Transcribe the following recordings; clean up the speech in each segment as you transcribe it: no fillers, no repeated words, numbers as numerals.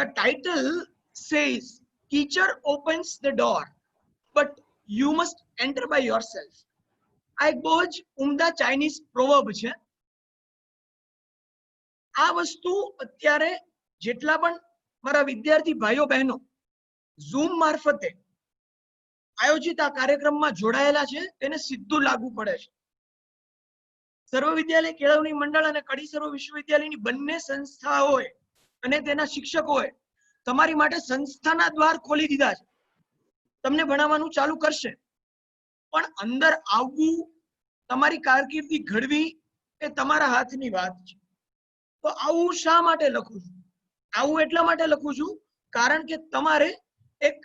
The title says teacher opens the door but you must enter by yourself. આ એક બહુ જ ઉમદા ચાઇનીઝ પ્રોવર્બ છે. આ વસ્તુ અત્યારે જેટલા પણ મારા વિદ્યાર્થી ભાઈઓ બહેનો ઝૂમ મારફતે આયોજિત આ કાર્યક્રમમાં જોડાયેલા છે તેને સીધું લાગુ પડે છે. સર્વ વિદ્યાલય કેળવણી મંડળ અને કડી સર્વ વિશ્વવિદ્યાલયની બંને સંસ્થાઓએ અને તેના શિક્ષકોએ તમારી માટે સંસ્થાના દ્વાર ખોલી દીધા છે. તમને ભણાવવાનું ચાલુ કરશે, પણ અંદર આવવું, તમારી કારકિર્દી ઘડવી એ તમારા હાથની વાત છે. તો આવું શા માટે લખું છું? આવું એટલા માટે લખું છું કારણ કે તમારે એક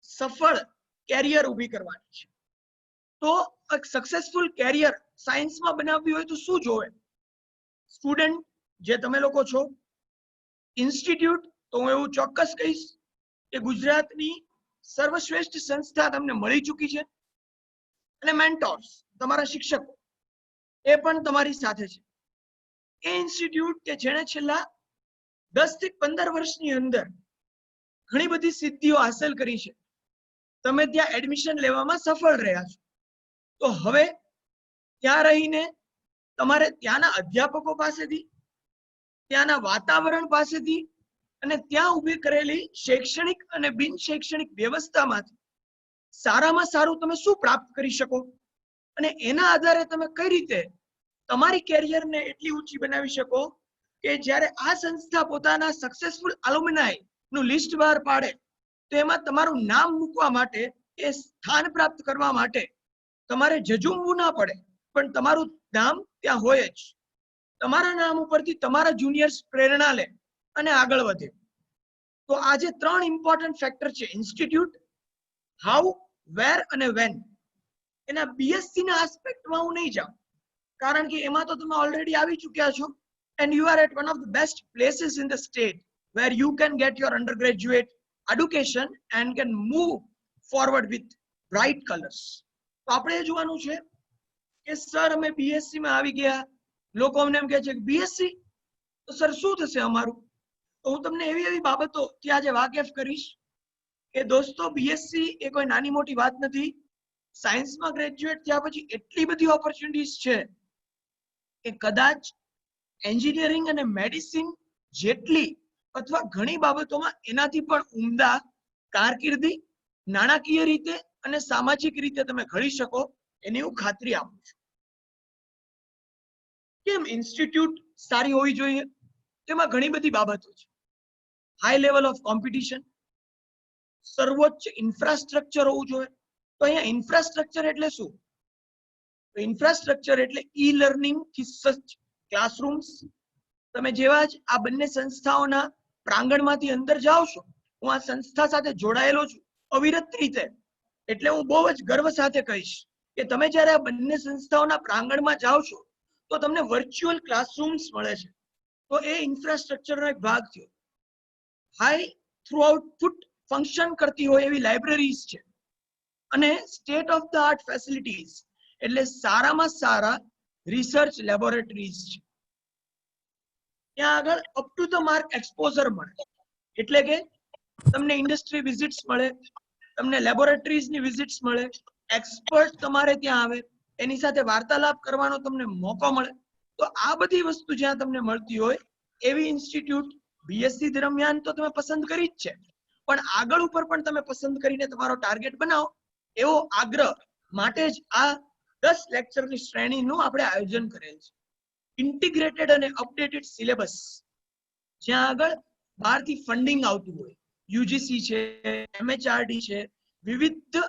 સફળ કેરિયર ઊભી કરવાની છે. તો એક સક્સેસફુલ કેરિયર સાયન્સમાં બનાવવી હોય તો શું જોવે? સ્ટુડન્ટ જે તમે લોકો છો, ઇન્સ્ટિટ્યૂટ તો હું એવું ચોક્કસ કહીશ કે ગુજરાતની સર્વશ્રેષ્ઠ સંસ્થા તમને મળી ચૂકી છે, અને મેન્ટોર્સ તમારા શિક્ષકો એ પણ તમારી સાથે છે. એ ઇન્સ્ટિટ્યૂટ કે જેણે છેલ્લા 10 થી 15 વર્ષની અંદર ઘણી બધી સિદ્ધિઓ હાંસલ કરી છે, તમે ત્યાં એડમિશન લેવામાં સફળ રહ્યા છો. તો હવે ત્યાં રહીને તમારે ત્યાંના અધ્યાપકો પાસેથી, ત્યાંના વાતાવરણ પાસેથી અને ત્યાં ઊભી કરેલી શૈક્ષણિક અને બિન શૈક્ષણિક વ્યવસ્થામાંથી સારામાં સારું તમે શું પ્રાપ્ત કરી શકો અને એના આધારે તમે કઈ રીતે તમારી કેરિયરને એટલી ઊંચી બનાવી શકો કે જ્યારે આ સંસ્થા પોતાના સક્સેસફુલ એલ્યુમિનાઈ નું લિસ્ટ બહાર પાડે તો એમાં તમારું નામ મૂકવા માટે, એ સ્થાન પ્રાપ્ત કરવા માટે તમારે ઝઝૂમવું ના પડે, પણ તમારું નામ ત્યાં હોય જ. તમારા નામ ઉપરથી તમારા જુનિયર્સ પ્રેરણા લે અને આગળ વધે. તો આ જે 3 ઇમ્પોર્ટન્ટ ફેક્ટર છે, ઇન્સ્ટિટ્યૂટ, હાઉ, વેર અને વેન, એના બીએસસી ના આસ્પેક્ટમાં હું નહીં જાઉં કારણ કે એમાં તો તમે ઓલરેડી આવી ચૂક્યા છો, and you are at one of the best places in the state where you can get your undergraduate education and can move forward with bright colors. તો આપણે એ જોવાનું છે કે સર અમે બીએસસી માં આવી ગયા, લોકો અમને એમ કહે છે કે બીએસસી તો સર શું થશે અમારું? તો હું તમને એવી એવી બાબતો ત્યાં આજે વાકેફ કરીશ કે દોસ્તો, બીએસસી એ કોઈ નાની મોટી વાત નથી. સાયન્સમાં ગ્રેજ્યુએટ થયા પછી એટલી બધી ઓપોર્ચ્યુનિટીઝ છે કે કદાચ એન્જિનિયરિંગ અને મેડિસિન જેટલી અથવા ઘણી બાબતોમાં એનાથી પણ ઉમદા કારકિર્દી નાણાકીય રીતે અને સામાજિક રીતે તમે ઘડી શકો એની હું ખાતરી આપું છું. કેમ ઇન્સ્ટિટ્યૂટ સારી હોવી જોઈએ? તેમાં ઘણી બધી બાબતો છે. હાઈ લેવલ ઓફ કોમ્પિટિશન, સર્વોચ્ચ ઇન્ફ્રાસ્ટ્રક્ચર હોવું જોઈએ. તો અહીંયા ઇન્ફ્રાસ્ટ્રક્ચર એટલે શું? ઇન્ફ્રાસ્ટ્રક્ચર એટલે ઈ લર્નિંગ થી સજ્જ ક્લાસરૂમ્સ. તમે જેવા જ આ બંને સંસ્થાઓના પ્રાંગણમાંથી અંદર જાઓ છો, હું આ સંસ્થા સાથે જોડાયેલો છું અવિરત રીતે, એટલે હું બહુ જ ગર્વ સાથે કહીશ કે તમે જ્યારે આ બંને સંસ્થાઓના પ્રાંગણમાં જાઓ છો તો તમને વર્ચ્યુઅલ ક્લાસરૂમ્સ મળે છે. તો એ ઇન્ફ્રાસ્ટ્રક્ચરનો એક ભાગ થયો. હાઈ થ્રુ આઉટપુટ ફંક્શન કરતી હોય એવી લાઇબ્રેરીઝ છે, અને state of the art facilities એટલે સારામાં સારા રિસર્ચ લેબોરેટરીઝ છે. ત્યાં આગળ up to the mark exposure મળે, એટલે કે તમને ઇન્ડસ્ટ્રી વિઝિટ્સ મળે, તમને લેબોરેટરીઝની વિઝિટ્સ મળે, એક્સપર્ટ તમારે ત્યાં આવે, એની સાથે વાર્તાલાપ કરવાનો તમને મોકો મળે. તો આ બધી વસ્તુ જ્યાં તમને મળતી હોય એવી ઇન્સ્ટિટ્યૂટ બીએસસી દરમિયાન તો તમે પસંદ કરી જ છે, પણ આગળ ઉપર પણ તમે પસંદ કરીને તમારો ટાર્ગેટ બનાવો એવો આગ્રહ માટે જ આ 10 લેક્ચરની શ્રેણીનું આપણે આયોજન કરેલ છે. ઇન્ટિગ્રેટેડ અને અપડેટેડ સિલેબસ, જ્યાં આગળ બહારથી ફંડિંગ આવતું હોય, યુજીસી છે, એમએચઆરડી છે, વિવિધ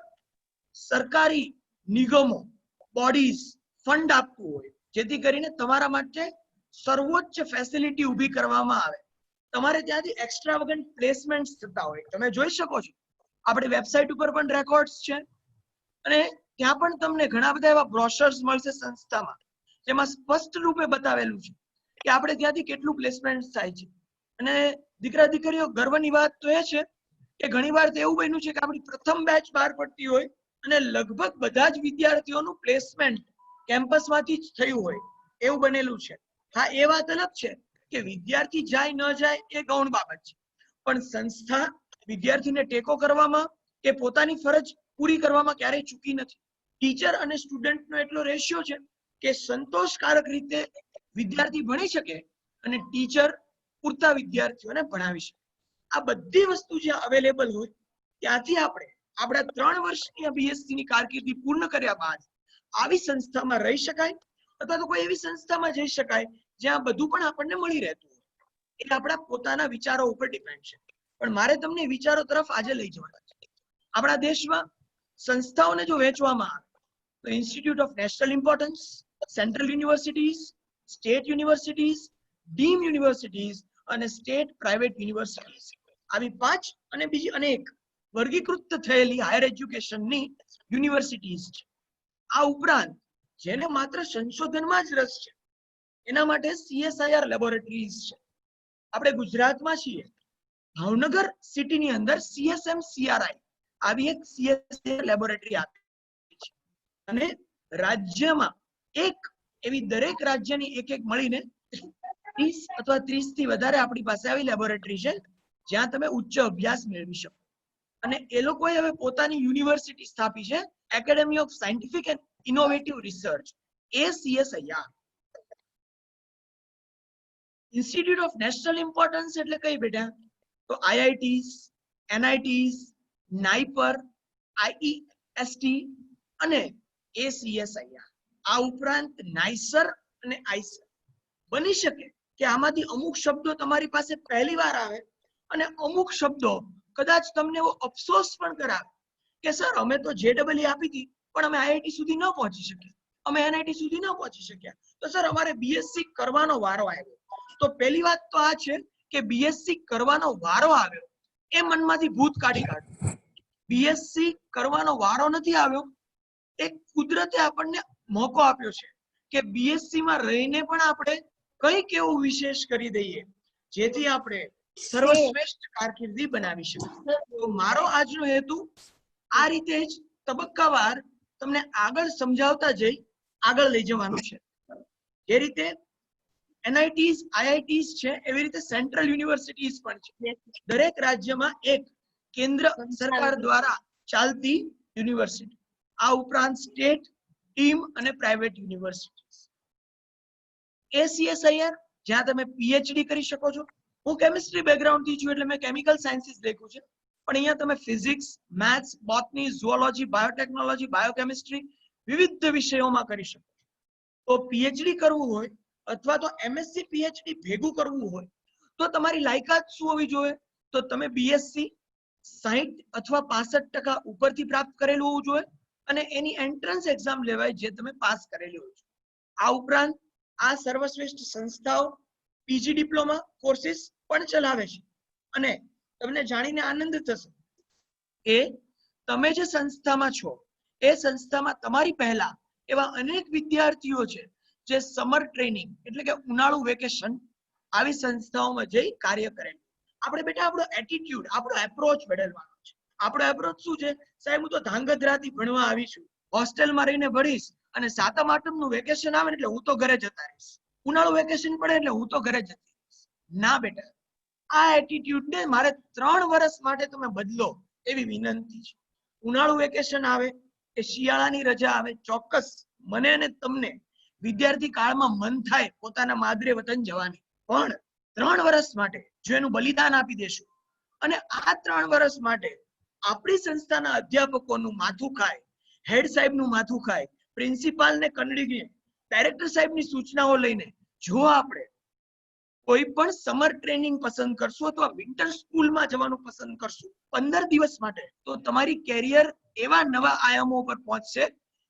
સરકારી નિગમો, બોડીઝ ફંડ આપતું હોય, જેથી કરીને તમારા માટે સર્વોચ્ચ ફેસિલિટી ઊભી કરવામાં આવે. તમારે ત્યાંથી એક્સ્ટ્રાવગન્ટ પ્લેસમેન્ટ્સ થતા હોય, તમે જોઈ શકો છો. આપણી વેબસાઇટ ઉપર પણ રેકોર્ડ્સ છે, અને ત્યાં પણ તમને ઘણા બધા એવા બ્રોશર્સ મળશે સંસ્થામાં, જેમાં સ્પષ્ટ રૂપે બતાવેલું છે કે આપણે ત્યાંથી કેટલું પ્લેસમેન્ટ થાય છે. અને દીકરા દીકરીઓ, ગર્વની વાત તો એ છે કે ઘણીવાર તો એવું બન્યું છે કે આપણી પ્રથમ બેચ બહાર પડતી હોય અને લગભગ બધા જ વિદ્યાર્થીઓનું પ્લેસમેન્ટ કેમ્પસમાંથી જ થયું હોય, એવું બનેલું છે. હા, એ વાત અલગ છે કે વિદ્યાર્થી જાય ન જાય એ ગૌણ બાબત છે, પણ સંસ્થા વિદ્યાર્થીને ટેકો કરવામાં કે પોતાની ફરજ પૂરી કરવામાં ક્યારેય ચૂકી નથી. ટીચર અને સ્ટુડન્ટનો એટલો રેશિયો છે કે સંતોષકારક રીતે વિદ્યાર્થી ભણી શકે અને ટીચર પૂરતા વિદ્યાર્થીઓને ભણાવી શકે. આ બધી વસ્તુ જ્યાં અવેલેબલ હોય ત્યાંથી આપણે આપણા 3 વર્ષની બીએસસી ની કારકિર્દી પૂર્ણ કર્યા બાદ આવી સંસ્થામાં રહી શકાય અથવા તો કોઈ એવી સંસ્થામાં જઈ શકાય જ્યાં બધું પણ આપણને મળી રહેતું હોય. એ આપણા પોતાના વિચારો ઉપર ડિપેન્ડ છે. પણ મારે તમને વિચારો તરફ આજે લઈ જવાના છે. આપણા દેશમાં સંસ્થાઓને જો વહેંચવામાં આવે તો institute of national importance, central universities, state universities, dim universities અને સ્ટેટ પ્રાઇવેટ યુનિવર્સિટીઝ, આવી 5 અને બીજી અનેક વર્ગીકૃત થયેલી હાયર એજ્યુકેશનની યુનિવર્સિટીઝ છે. આ ઉપરાંત જેને માત્ર સંશોધનમાં જ રસ છે એના માટે CSIR લેબોરેટરીઝ છે. આપણે ગુજરાતમાં છીએ, ભાવનગર સિટીની અંદર CSMCRI આવી એક CSIR લેબોરેટરી આપી છે અને રાજ્યમાં એક એવી દરેક રાજ્યની એક મળીને 30 અથવા 30 થી વધારે આપણી પાસે આવી લેબોરેટરી છે જ્યાં તમે ઉચ્ચ અભ્યાસ મેળવી શકો. અને એ લોકોએ હવે પોતાની યુનિવર્સિટી સ્થાપી છે, academy of scientific and innovative research, ACSIR. Institute of national importance એટલે કઈ બેટા? તો IITs, NITs, નાઇપર, IEST અને ACSIR. આ ઉપરાંત નાઇસર અને આઈસર. બની શકે કે આમાંથી અમુક શબ્દો તમારી પાસે પહેલી વાર આવે અને અમુક શબ્દો કદાચ તમને એવો અફસોસ પણ કરાવે કે સર અમે તો JEE આપી હતી પણ અમે IIT સુધી ન પહોંચી શક્યા, અમે NIT સુધી ન પહોંચી શક્યા, તો સર અમારે બીએસસી કરવાનો વારો આવ્યો. તો પહેલી વાત તો આ છે કે બીએસસી કરવાનો વારો આવ્યો એ મનમાંથી ભૂત કાઢી કાઢો. બીએસસી કરવાનો વારો નથી આવ્યો, એ કુદરતે આપણને મોકો આપ્યો છે કે બીએસસી માં રહીને પણ આપણે કંઈક એવું વિશેષ કરી દઈએ જેથી આપણે સર્વશ્રેષ્ઠ કારકિર્દી બનાવી શકીએ. તો મારો આજનો હેતુ આ રીતે જ તબક્કાવાર તમને આગળ સમજાવતા જઈ આગળ લઈ જવાનું છે. જે રીતે NITs, IITs છે એવી રીતે સેન્ટ્રલ યુનિવર્સિટીઝ પણ છે. દરેક રાજ્યમાં એક કેન્દ્ર સરકાર દ્વારા ચાલતી યુનિવર્સિટી. આ ઉપરાંત સ્ટેટ, ટીમ અને પ્રાઇવેટ યુનિવર્સિટીઝ. ACSIR જ્યાં તમે PhD કરી શકો છો. હું કેમિસ્ટ્રી બેકગ્રાઉન્ડ થી છું એટલે મેં કેમિકલ સાયન્સીસ લખ્યું છે, પણ અહીંયા તમે physics, maths, બોટની, zoology, biotechnology, biochemistry વિવિધ વિષયોમાં કરી શકો છો. તો PhD કરવું હોય અથવા તો MSc PhD ભેગું કરવું હોય તો તમારી લાયકાત શું હોવી જોઈએ? તો તમે BSc 60 અથવા 65% ઉપરથી પ્રાપ્ત કરેલું હોવું જોઈએ અને એની એન્ટ્રન્સ એક્ઝામ લેવાય જે તમે પાસ કરેલી હોય છે. આ ઉપરાંત આ સર્વશ્રેષ્ઠ સંસ્થાઓ PG ડિપ્લોમા કોર્સીસ પણ ચલાવે છે અને તમને જાણીને આનંદ થશે કે તમે જે સંસ્થામાં છો એ સંસ્થામાં તમારી પહેલા એવા અનેક વિદ્યાર્થીઓ છે જે સમર ટ્રેનિંગ એટલે કે ઉનાળુ વેકેશન આવી સંસ્થાઓમાં જઈ કાર્ય કરે. આપણે બેટા આપણો એટીટ્યુડ, આપણો એપ્રોચ બદલવાનો છે. આપણો એપ્રોચ શું છે? સાહેબ હું તો ધાંગધ્રાથી ભણવા આવી છું, હોસ્ટેલમાં રહીને ભણીશ અને 7મ 8મનું વેકેશન આવે એટલે હું તો ઘરે જતા રહીશ, ઉનાળુ વેકેશન પડે એટલે હું તો ઘરે જતી રહીશ. ના બેટા, આ એટીટ્યુડને મારે 3 વર્ષ માટે તમે બદલો એવી વિનંતી છે. ઉનાળુ વેકેશન આવે કે શિયાળાની રજા આવે, ચોક્કસ મને અને તમને વિદ્યાર્થી કાળમાં મન થાય પોતાના માદરે વતન જવાની, પણ 3 વર્ષ માટે જો એનું બલિદાન આપી દેશું અને આ 3 વર્ષ માટે આપણી સંસ્થાના અધ્યાપકોનું માથું ખાય, હેડ સાહેબનું માથું ખાય, પ્રિન્સિપાલને કંડળી, ડાયરેક્ટર સાહેબની સૂચનાઓ લઈને જો આપણે કોઈ પણ સમર ટ્રેનિંગ પસંદ કરશું અથવા વિન્ટર સ્કૂલમાં જવાનું પસંદ કરશું 15 દિવસ માટે, તો તમારી કેરિયર એવા નવા આયામો પર પહોંચશે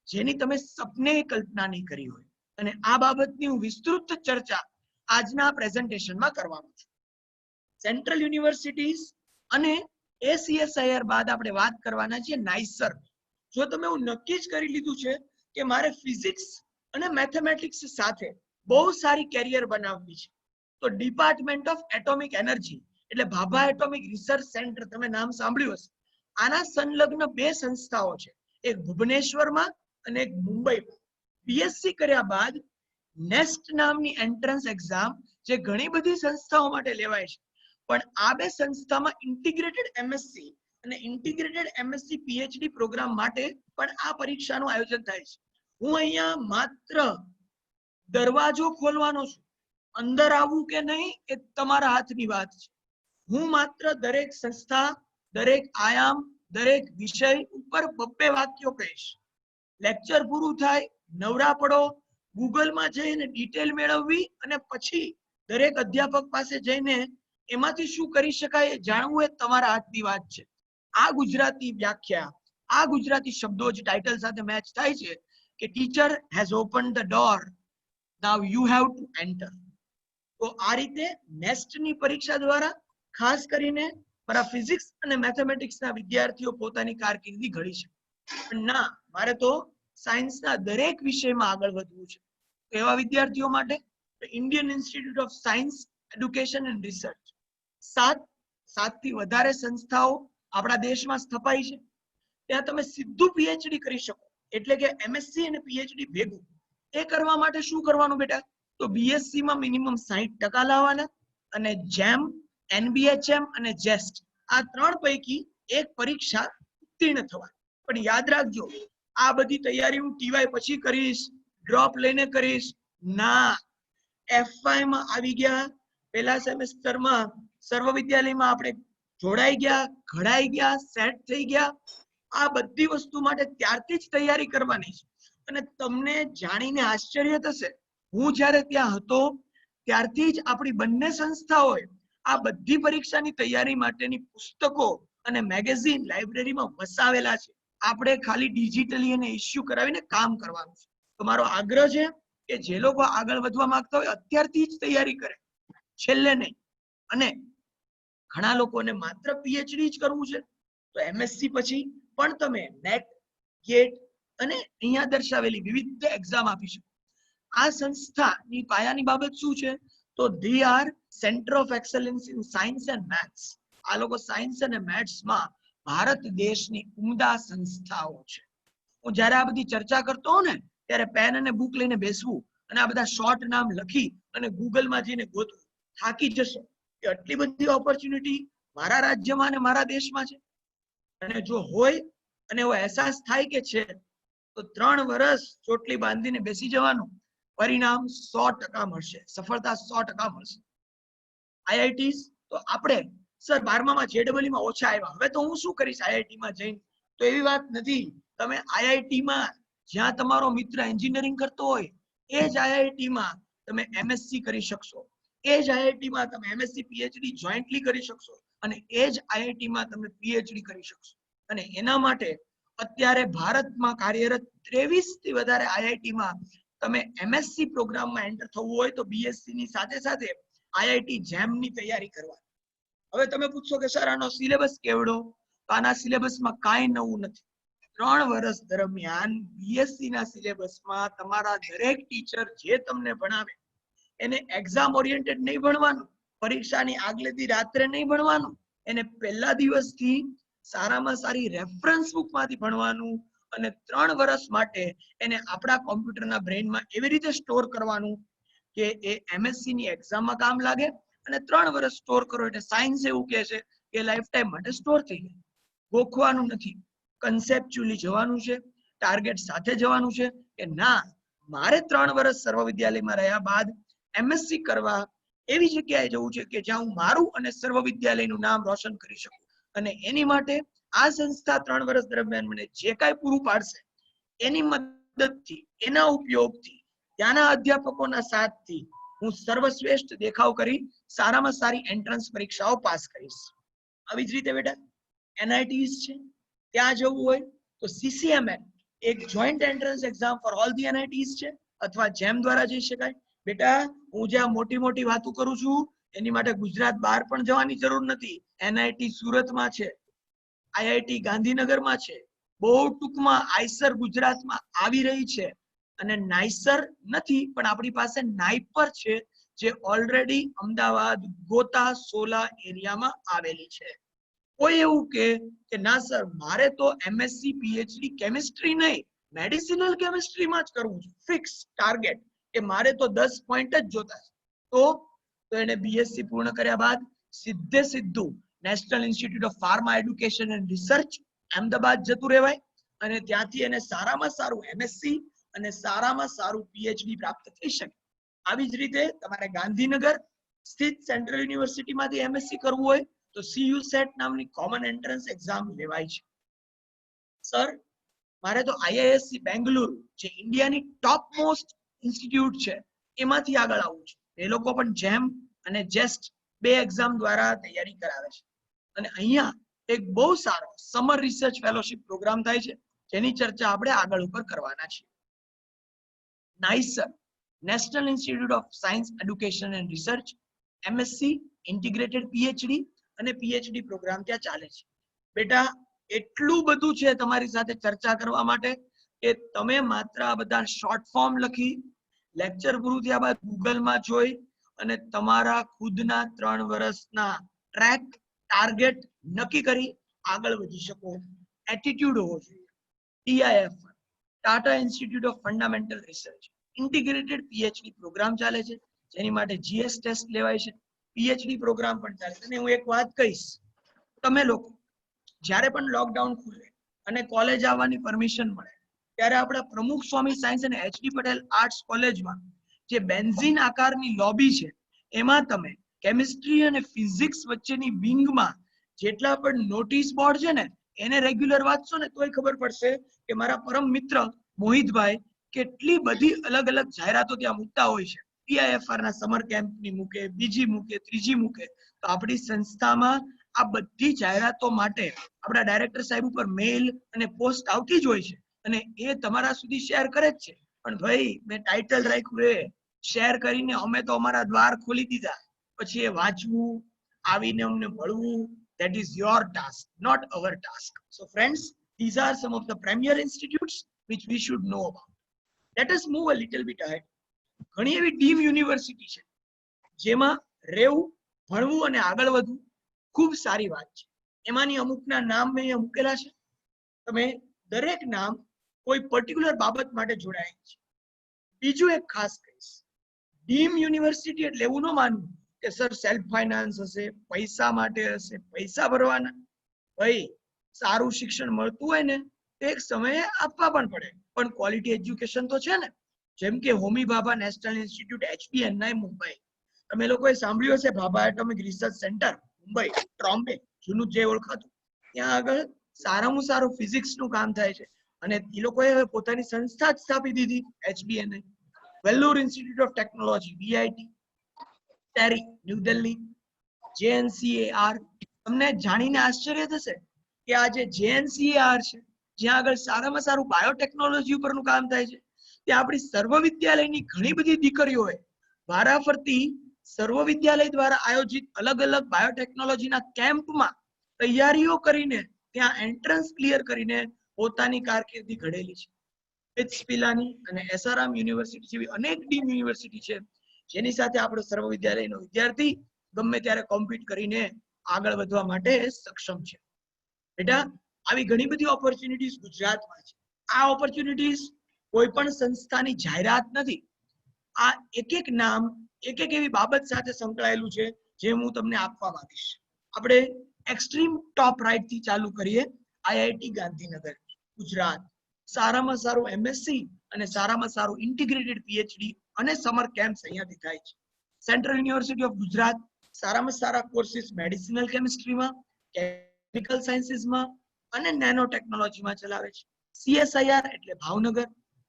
જેની તમે સપને કલ્પના નહીં કરી હોય. અને આ બાબતની હું વિસ્તૃત ચર્ચા આજના પ્રેઝન્ટેશનમાં કરવાનો છું. સેન્ટ્રલ યુનિવર્સિટીઝ અને ACSIR બાદ આપણે વાત કરવાના છીએ નાઇસર. જો તમે એવું નક્કી જ કરી લીધું છે કે મારે ફિઝિક્સ અને મેથેમેટિક્સ સાથે બહુ સારી કેરિયર બનાવવી છે, તો ડિપાર્ટમેન્ટ ઓફ એટોમિક એનર્જી એટલે ભાભા એટોમિક રિસર્ચ સેન્ટર, તમે નામ સાંભળ્યું હશે. આના સંલગ્ન 2 સંસ્થાઓ છે, એક ભુવનેશ્વરમાં અને એક મુંબઈમાં. બીએસસી કર્યા બાદ નેસ્ટ નામની એન્ટ્રન્સ એક્ઝામ જે ઘણી બધી સંસ્થાઓ માટે લેવાય છે, પણ આ બે સંસ્થામાં ઇન્ટિગ્રેટેડ એમએસસી અને ઇન્ટિગ્રેટેડ એમએસસી પીએચડી પ્રોગ્રામ માટે પણ આ પરીક્ષાનું આયોજન થાય છે. હું અહીંયા માત્ર દરવાજો ખોલવાનો છું, અંદર આવવું કે નહીં એ તમારા હાથની વાત છે. હું માત્ર દરેક સંસ્થા, દરેક આયામ, દરેક વિષય ઉપર 2 વાક્યો કહીશ. લેક્ચર પૂરું થાય, નવરા પડો, ગૂગલમાં જઈને ડિટેલ મેળવવી અને પછી દરેક અધ્યાપક પાસે જઈને એમાંથી શું કરી શકાય એ જાણવું એ તમારા હાથની વાત છે. આ ગુજરાતી વ્યાખ્યા, આ ગુજરાતી શબ્દો જ ટાઇટલ સાથે મેચ થાય છે કે teacher has opened the door, now you have to enter. તો આ રીતે નેસ્ટની પરીક્ષા દ્વારા ખાસ કરીને મારા ફિઝિક્સ અને મેથેમેટિક્સના વિદ્યાર્થીઓ પોતાની કારકિર્દી ઘડી છે. પણ ના, મારે તો સાયન્સના દરેક વિષયમાં આગળ વધવું છે. તો એવા વિદ્યાર્થીઓ માટે Indian institute of science education and research 7 થી વધારે સંસ્થાઓ આપણા દેશમાં સ્થપાઈ છે. ત્યાં તમે સીધું પીએચડી કરી શકો, એટલે કે એમએસસી અને પીએચડી ભેગું. એ કરવા માટે શું કરવાનું બેટા? તો બીએસસી માં મિનિમમ 60% લાવવાના અને જેમ, એનબીએચએમ અને જેસ્ટ આ 3 પૈકી એક પરીક્ષા ઉત્તીર્ણ થવાની. પણ યાદ રાખજો, આ બધી તૈયારી હું ટીવાય પછી કરીશ, ડ્રોપ લઈને કરીશ ના. એફવાય માં આવી ગયા, પહેલા સેમેસ્ટરમાં સર્વ વિદ્યાલયમાં આપણે જોડાઈ ગયા, ઘડાઈ ગયા, સેટ થઈ ગયા. આ બધી વસ્તુ માટે ત્યારથી જ તૈયારી કરવાની છે. અને તમને જાણીને આશ્ચર્ય થશે, હું જ્યારે ત્યાં હતો ત્યારથી જ આપણી બંને સંસ્થાઓએ આ બધી પરીક્ષાની તૈયારી માટેની પુસ્તકો અને મેગેઝિન લાઇબ્રેરીમાં વસાવેલા છે. આપણે ખાલી ડિજિટલી એને ઇસ્યુ કરાવીને કામ કરવાનું છે. તો મારો આગ્રહ છે કે જે લોકો આગળ વધવા માંગતા હોય અત્યારથી જ તૈયારી કરે, છેલ્લે નહીં. અને ઘણા લોકોને માત્ર પીએચડી જ કરવું છે તો એમએસસી પછી પણ તમે નેટ, ગેટ અને અહીંયા દર્શાવેલી વિવિધ એક્ઝામ આપી શકો. આ સંસ્થાની પાયાની બાબત શું છે? તો they are centre of excellence in science and maths. આ લોકો સાયન્સ અને મેથ્સમાં ભારત દેશની ઉમદા સંસ્થાઓ છે. હું જ્યારે આ બધી ચર્ચા કરતો હોઉં ને ત્યારે પેન અને બુક લઈને બેસવું અને આ બધા શોર્ટ નામ લખી અને ગૂગલમાં જઈને ગોતવું. થાકી જશો કે આટલી બધી ઓપોર્ચ્યુનિટી મારા રાજ્યમાં અને મારા દેશમાં છે. અને જો હોય અને એવો અહેસાસ થાય કે છે તો 3 વર્ષ ચોટલી બાંધીને બેસી જવાનું, પરિણામ 100% મળશે, સફળતા 100% મળશે. આઈઆઈટીસ તો આપણે સર 12માં જેડબલઈમાં ઓછા આવ્યા, હવે તો હું શું કરીશ આઈઆઈટીમાં જઈને? તો એવી વાત નથી. તમે આઈઆઈટીમાં જ્યાં તમારો મિત્ર એન્જિનિયરિંગ કરતો હોય એ જ આઈઆઈટીમાં તમે એમએસસી કરી શકશો, એ જ આઈઆઈટીમાં તમે એમએસસી પીએચડી જોઈન્ટલી કરી શકશો અને એ જ આઈઆઈટીમાં તમે પીએચડી કરી શકશો. અને એના માટે અત્યારે ભારતમાં કાર્યરત 23 થી વધારે આઈઆઈટીમાં તમે એમએસસી પ્રોગ્રામમાં એન્ટર થવું હોય તો બીએસસી ની સાથે સાથે આઈઆઈટી જેમની તૈયારી કરવાની. હવે તમે પૂછશો કે સર આનો સિલેબસ કેવડો? તો આના સિલેબસમાં કાંઈ નવું નથી. 3 વર્ષ દરમિયાન બીએસસી ના સિલેબસમાં તમારા દરેક ટીચર જે તમને ભણાવે એને એક્ઝામ ઓરિએન્ટેડ નહીં ભણવાનું, પરીક્ષાની આગલેથી રાત્રે નહીં ભણવાનું, એને પહેલા દિવસથી સારામાં સારી રેફરન્સ બુકમાંથી ભણવાનું અને 3 વર્ષ માટે એને આપણા કોમ્પ્યુટરના બ્રેઇનમાં એવી રીતે સ્ટોર કરવાનું કે એ એમએસસી ની એક્ઝામમાં કામ લાગે. અને 3 વર્ષ સ્ટોર કરો એટલે સાયન્સ એવું કહે છે કે લાઈફ ટાઈમ માટે સ્ટોર થઈ જાય. ગોખવાનું નથી, કન્સેપ્ચ્યુઅલી જવાનું છે, ટાર્ગેટ સાથે જવાનું છે કે ના મારે 3 વર્ષ સર્વ વિદ્યાલયમાં રહ્યા બાદ એમએસસી કરવા એવી જગ્યાએ જવું છે કે જ્યાં હું મારું અને સર્વ વિદ્યાલયનું નામ રોશન કરી શકું. અને એની માટે આ સંસ્થા 3 વર્ષ દરમિયાન મને જે કાંઈ પૂરું પાડશે એની મદદથી, એના ઉપયોગથી, ત્યાંના અધ્યાપકોના સાથથી હું સર્વશ્રેષ્ઠ દેખાવ કરી સારામાં સારી એન્ટ્રન્સ પરીક્ષાઓ પાસ કરીશ. આવી જ રીતે બેટા એનઆઈટીસ છે, ત્યાં જવું હોય તો સીસીએમએન એક joint entrance exam for all the NITs છે, અથવા જેમ દ્વારા જઈ શકાય. બેટા હું જ્યાં મોટી મોટી વાતો કરું છું એની માટે ગુજરાત બહાર પણ જવાની જરૂર નથી. એનઆઈટી સુરતમાં છે, આઈઆઈટી ગાંધીનગરમાં છે, બહુ ટૂંકમાં આઈસર ગુજરાતમાં આવી રહી છે અને નાઇસર નથી પણ આપણી પાસે નાઇપર છે જે ઓલરેડી અમદાવાદ, ગોતા, સોલા એરિયામાં આવેલી છે. કોઈ એવું કે ના સર મારે તો એમએસસી પીએચડી કેમિસ્ટ્રી નહીં મેડિસિનલ કેમિસ્ટ્રીમાં જ કરવું છે, ફિક્સ ટાર્ગેટ કે મારે તો 10 પોઈન્ટ જ જોતા છે, તો એને બીએસસી પૂર્ણ કર્યા બાદ સીધે સીધું national institute of pharma education and research Ahmedabad જતું રહેવાય અને ત્યાંથી એને સારામાં સારું એમએસસી અને સારામાં સારું પીએચડી પ્રાપ્ત થઈ શકે. આવી જ રીતે તમારે ગાંધીનગર સ્થિત સેન્ટ્રલ યુનિવર્સિટીમાંથી એમએસસી કરવું હોય તો સીયુ સેટ નામની કોમન એન્ટ્રન્સ એક્ઝામ લેવાય છે. સર, મારે તો આઈઆઈએસસી બેંગલુરુ જે ઇન્ડિયાની ટોપ મોસ્ટ ઇન્સ્ટિટ્યૂટ છે એમાંથી આગળ આવવું છે. એ લોકો પણ જેમ અને જેસ્ટ 2 એક્ઝામ દ્વારા તૈયારી કરાવે છે અને અહીંયા એક બહુ સારો સમર રિસર્ચ ફેલોશિપ પ્રોગ્રામ થાય છે જેની ચર્ચા આપણે આગળ ઉપર કરવાના છીએ. NISER national institute of science education and research MSc integrated PhD અને પીએચડી પ્રોગ્રામ ત્યાં ચાલે છે. બેટા એટલું બધું છે તમારી સાથે ચર્ચા કરવા માટે કે તમે માત્ર આ બધા શોર્ટ ફોર્મ લખી લેક્ચર પૂરું થયા બાદ ગૂગલમાં જોઈ અને તમારા ખુદના 3 વર્ષના ટ્રેક ટાર્ગેટ નક્કી કરી આગળ વધી શકો. એટીટ્યુડ હોવો જોઈએ. TIF Tata institute of fundamental research integrated PhD program ચાલે છે જેની માટે જીએસ ટેસ્ટ લેવાય છે. પીએચડી પ્રોગ્રામ પણ ચાલે છે. અને હું એક વાત કહીશ, તમે લોકો જ્યારે પણ લોકડાઉન ખુલે અને કોલેજ આવવાની પરમિશન મળે ત્યારે આપણા પ્રમુખ સ્વામી સાયન્સ અને એચડી પટેલ આર્ટ્સ કોલેજમાં જે બેન્ઝીન આકારની લોબી છે એમાં તમે કેમિસ્ટ્રી અને ફિઝિક્સ વચ્ચેની વિંગમાં જેટલા પણ નોટિસ બોર્ડ છે ને એને રેગ્યુલર વાંચશો ને તોય ખબર પડશે કે મારા પરમ મિત્ર મોહિતભાઈ કેટલી બધી અલગ અલગ જાહેરાતો ત્યાં મૂકતા હોય છે. પીઆઈએફઆર ના સમર કેમ્પની મૂકે, બીજી મૂકે, ત્રીજી મૂકે. તો આપણી સંસ્થામાં આ બધી જાહેરાતો માટે આપણા ડાયરેક્ટર સાહેબ ઉપર મેઇલ અને પોસ્ટ આવતી જ હોય છે અને એ તમારા સુધી શેર કરે જ છે. પણ ભાઈ મેં ટાઇટલ રાખ્યું એ શેર કરીને અમે તો અમારા દ્વાર ખોલી દીધા, પછી એ વાંચવું આવીને અમને મળવું, that is your task, not our task. So friends, these are some of the premier institutes which we should know about. Let us move a little bit ahead. ઘણી એવી ડીમ યુનિવર્સિટી છે જેમાં રહેવું, ભણવું અને આગળ વધવું ખૂબ સારી વાત છે. એમાંની અમુકના નામ મેં અહીંયા મૂકેલા છે. તમે દરેક નામ કોઈ પર્ટિક્યુલર બાબત માટે જોડાયેલ છે. બીજું એક ખાસ કહીશ, ડીમ યુનિવર્સિટી એટલે એવું ન માનવું કે સર સેલ્ફ ફાઇનાન્સ હશે, પૈસા માટે હશે, પૈસા ભરવાના. ભાઈ સારું શિક્ષણ મળતું હોય ને તો એક સમયે આપવા પણ પડે, પણ ક્વોલિટી એજ્યુકેશન તો છે ને. જેમ કે Homi Bhabha national institute HBNI Mumbai, તમે લોકોએ સાંભળ્યું હશે Bhabha atomic research centre Mumbai, Trombay જૂનું જે ઓળખાતું, ત્યાં આગળ સારામાં સારું ફિઝિક્સનું કામ થાય છે અને એ લોકોએ હવે પોતાની સંસ્થા જ સ્થાપી દીધી HBNI. Vellore institute of technology VIT, Terry new Delhi, JNCAR. તમને જાણીને આશ્ચર્ય થશે કે આ જે JNCAR છે જ્યાં આગળ સારામાં સારું બાયોટેકનોલોજી ઉપરનું કામ થાય છે, ત્યાં આપણી સર્વ વિદ્યાલયની ઘણી બધી દીકરીઓએ વારાફરતી સર્વ વિદ્યાલય દ્વારા આયોજિત અલગ અલગ બાયોટેકનોલોજીના કેમ્પમાં તૈયારીઓ કરીને ત્યાં એન્ટ્રન્સ ક્લિયર કરીને પોતાની કારકિર્દી ઘડેલી છે. પિલાની અને SRM યુનિવર્સિટી જેવી અનેક ડીમ યુનિવર્સિટી છે જેની સાથે આપણો સર્વ વિદ્યાલયનો વિદ્યાર્થી ગમે ત્યારે કોમ્પીટ કરીને આગળ વધવા માટે સક્ષમ છે. બેટા આવી ઘણી બધી ઓપોર્ચ્યુનિટીઝ ગુજરાતમાં છે. આ ઓપોર્ચ્યુનિટીઝ કોઈ પણ સંસ્થાની જાહેરાત નથી. આ એક એક નામ એક એક એવી બાબત સાથે સંકળાયેલું છે જે હું તમને આપવા માંગીશ. આપણે એક્સ્ટ્રીમ ટોપ રાઈટ થી ચાલુ કરીએ. IIT ગાંધીનગર ગુજરાત સારામાં સારું MSc અને સારામાં સારું ઇન્ટિગ્રેટેડ PhD અને સમર કેમ્પ્સ અહીંયાથી થાય છે. સેન્ટ્રલ યુનિવર્સિટી ઓફ ગુજરાત સારામાં સારા કોર્સિસ મેડિસિનલ કેમિસ્ટ્રીમાં, કેમિકલ સાયન્સીસમાં અને નેનો ટેકનોલોજીમાં ચલાવે છે. CSIR એટલે ભાવનગર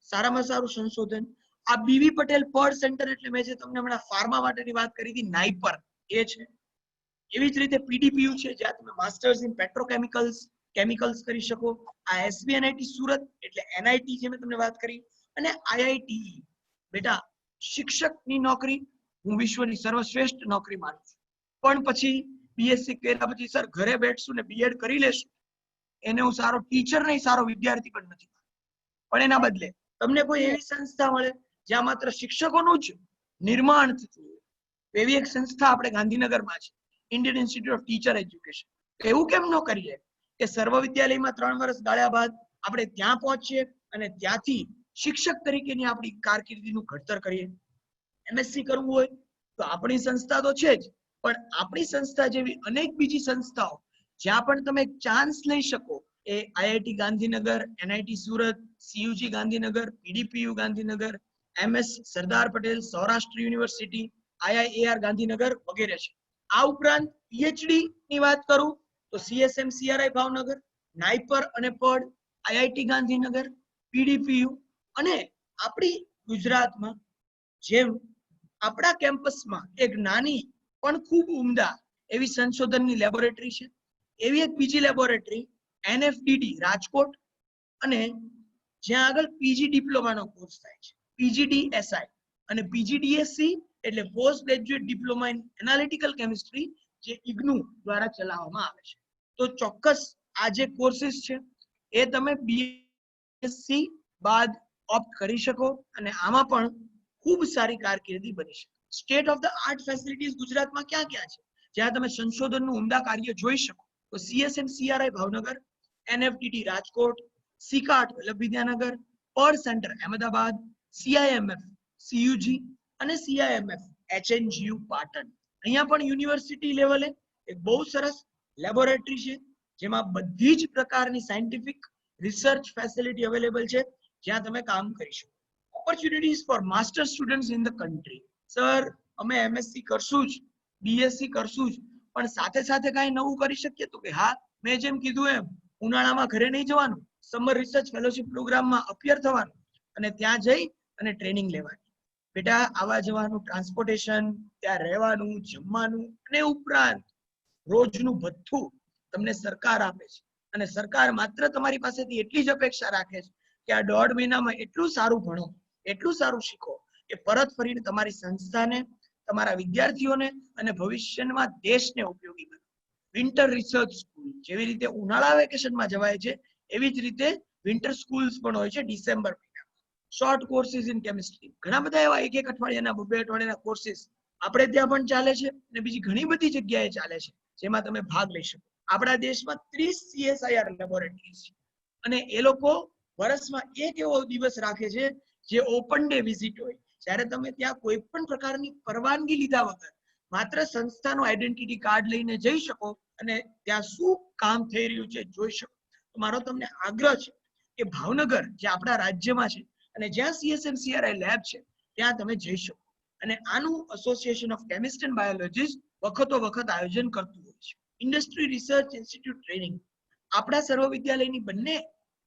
સારામાં સારું સંશોધન. આ BV પટેલ પર્ડ સેન્ટર એટલે મેં જે તમને હમણાં ફાર્મા માટેની વાત કરી હતી નાઇપર એ છે. એવી જ રીતે PDPU છે જ્યાં તમે માસ્ટર્સ ઇન પેટ્રોકેમિકલ્સ કેમિકલ્સ કરી શકો. આ SBNIT સુરત એટલે NIT જે મેં તમને વાત કરી અને IITE. બેટા શિક્ષકની નોકરી હું વિશ્વની સર્વશ્રેષ્ઠ નોકરી માનું છું, પણ પછી BSc કર્યા પછી સર ઘરે બેઠશું ને BEd કરી લેશું એને હું સારો ટીચર નહીં સારો વિદ્યાર્થી પણ નથી. પણ એના બદલે તમને કોઈ એવી સંસ્થા મળે જ્યાં માત્ર શિક્ષકોનું જ નિર્માણ થતું હોય, એવી એક સંસ્થા આપણે ગાંધીનગરમાં છે, Indian institute of teacher education. એવું કેમ ન કરીએ કે સર્વ વિદ્યાલયમાં 3 વર્ષ ગાળ્યા બાદ આપણે ત્યાં પહોંચીએ અને ત્યાંથી શિક્ષક તરીકેની આપણી કારકિર્દીનું ઘડતર કરીએ. MSc કરવું હોય તો આપણી સંસ્થા તો છે જ, પણ આપણી સંસ્થા જેવી અનેક બીજી સંસ્થાઓ જ્યાં પણ તમે ચાન્સ લઈ શકો, એ IIT Gandhinagar, NIT Surat, CUG Gandhinagar, PDPU Gandhinagar, MS Sardar Patel Saurashtra university, IIAR Gandhinagar વગેરે છે. આ ઉપરાંત પીએચડી ની વાત કરું તો CSMCRI ભાવનગર, નાઇપર અને પડ, આઈઆઈટી ગાંધીનગર, પીડીપીયુ અને આપણી ગુજરાતમાં જેમ આપણા કેમ્પસમાં એક નાની પણ ખૂબ ઉમદા એવી સંશોધનની લેબોરેટરી છે, એવી એક બીજી લેબોરેટરી NFDD રાજકોટ અને જ્યાં આગળ પીજી ડિપ્લોમાનો કોર્સ થાય છે, PGDSI અને PGDSC એટલે post graduate diploma in analytical chemistry, જે ઇગ્નુ દ્વારા ચલાવવામાં આવે છે. તો ચોક્કસ આ જે કોર્સીસ છે એ તમે BSc બાદ ઓપ્ટ કરી શકો અને આમાં પણ ખૂબ સારી કારકિર્દી બની શકે. State of the art facilities ગુજરાતમાં ક્યાં ક્યાં છે જ્યાં તમે સંશોધનનું ઉમદા કાર્ય જોઈ શકો? તો CSMCRI Bhavnagar, NFDD Rajkot, CCART Vallabh Vidyanagar, પડ સેન્ટર અહેમદાબાદ, CIMF CUG અને CIMF HNGU પાટણ. અહીંયા પણ યુનિવર્સિટી લેવલે એક બહુ સરસ લેબોરેટરી છે જેમાં બધી જ પ્રકારની સાયન્ટિફિક રિસર્ચ ફેસિલિટી અવેલેબલ છે જ્યાં તમે કામ કરી શકો. Opportunities four master students in the country. Sir, અમે MSc કરશું જ, BSc કરશું જ, પણ સાથે સાથે કાંઈ નવું કરી શકીએ? તો કે હા, મેં જેમ કીધું એમ ઉનાળામાં ઘરે નહીં જવાનું, સમર રિસર્ચ ફેલોશિપ પ્રોગ્રામમાં અપિયર થવાનું અને ત્યાં જઈ અને ટ્રેનિંગ લેવાની. બેટા, આવા જવાનું, ટ્રાન્સપોર્ટેશન, ત્યાં રહેવાનું, જમવાનું અને ઉપરાંત રોજનું ભથ્થું તમને સરકાર આપે છે અને સરકાર માત્ર તમારી પાસેથી એટલી જ અપેક્ષા રાખે છે કે આ 1.5 મહિનામાં એટલું સારું ભણો, એટલું સારું શીખો કે પરત ફરીને તમારી સંસ્થાને, તમારા વિદ્યાર્થીઓને અને ભવિષ્યમાં દેશને ઉપયોગી બનો. વિન્ટર રિસર્ચ સ્કૂલ, જેવી રીતે ઉનાળા વેકેશનમાં જવાય છે એવી જ રીતે વિન્ટર સ્કૂલ્સ પણ હોય છે ડિસેમ્બર મહિનામાં. શોર્ટ કોર્સીસ ઇન કેમિસ્ટ્રી, ઘણા બધા એવા 1 અઠવાડિયાના, 2 અઠવાડિયાના કોર્સીસ આપણે ત્યાં પણ ચાલે છે અને બીજી ઘણી બધી જગ્યાએ ચાલે છે જેમાં તમે ભાગ લઈ શકો. આપણા દેશમાં 30 CSIR લેબોરેટરીઝ છે અને એ લોકો વર્ષમાં એક એવો દિવસ રાખે છે જે ઓપન ડે વિઝિટ હોય, જ્યારે તમે ત્યાં કોઈ પણ પ્રકારની પરવાનગી લીધા વગર માત્ર સંસ્થાનું આઈડેન્ટિટી કાર્ડ લઈને જઈ શકો અને ત્યાં શું કામ થઈ રહ્યું છે જોઈ શકો. તો મારો તમને આગ્રહ છે કે ભાવનગર જે આપણા રાજ્યમાં છે અને જ્યાં CSMCRI લેબ છે ત્યાં તમે જઈ શકો. અને આનું association of chemist and biologist વખતો વખત આયોજન કરતું હોય છે. ઇન્ડસ્ટ્રી રિસર્ચ ઇન્સ્ટિટ્યૂટ ટ્રેનિંગ, આપણા સર્વવિદ્યાલયની બંને